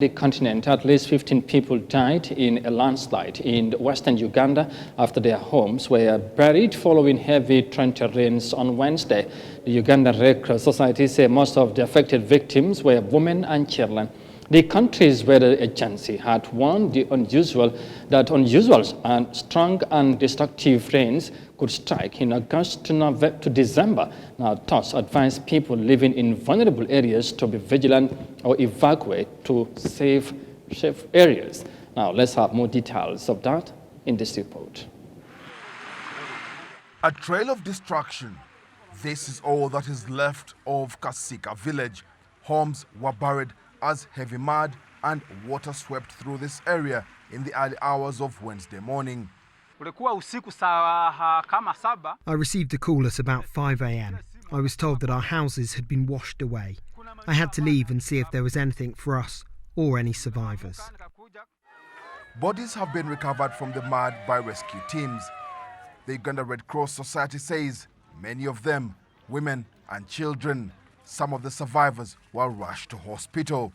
The continent, at least 15 people died in a landslide in western Uganda after their homes were buried following heavy torrential rains on Wednesday. The Uganda Red Cross Society said most of the affected victims were women and children. The country's weather agency had warned that unusual and strong and destructive rains could strike in August to December. Now, thus advised people living in vulnerable areas to be vigilant or evacuate to safe areas. Now, let's have more details of that in this report. A trail of destruction. This is all that is left of Kasika village. Homes were buried as heavy mud and water swept through this area in the early hours of Wednesday morning. I received a call at about 5 a.m. I was told that our houses had been washed away. I had to leave and see if there was anything for us or any survivors. Bodies have been recovered from the mud by rescue teams. The Uganda Red Cross Society says many of them, women and children. Some of the survivors were rushed to hospital,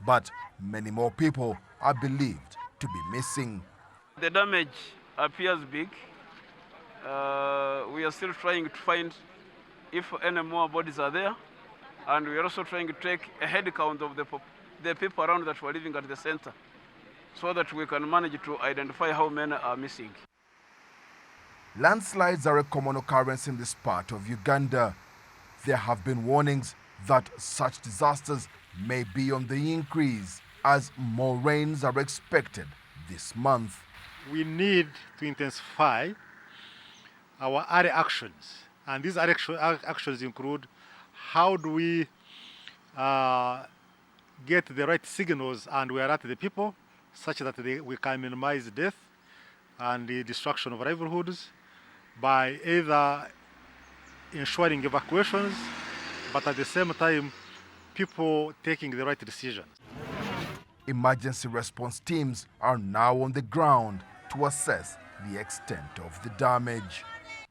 but many more people are believed to be missing. The damage appears big. We are still trying to find if any more bodies are there, and we are also trying to take a head count of the people around that were living at the center, so that we can manage to identify how many are missing. Landslides are a common occurrence in this part of Uganda. There have been warnings that such disasters may be on the increase as more rains are expected this month. We need to intensify our early actions, and these early actions include how do we get the right signals and we alert the people such that we can minimize death and the destruction of livelihoods by either ensuring evacuations, but at the same time, people taking the right decisions. Emergency response teams are now on the ground to assess the extent of the damage.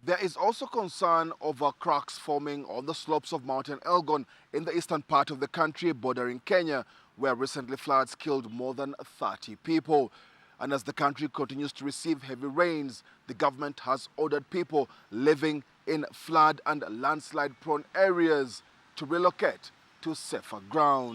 There is also concern over cracks forming on the slopes of Mountain Elgon in the eastern part of the country bordering Kenya, where recently floods killed more than 30 people. And as the country continues to receive heavy rains, the government has ordered people living in flood and landslide-prone areas to relocate to safer ground.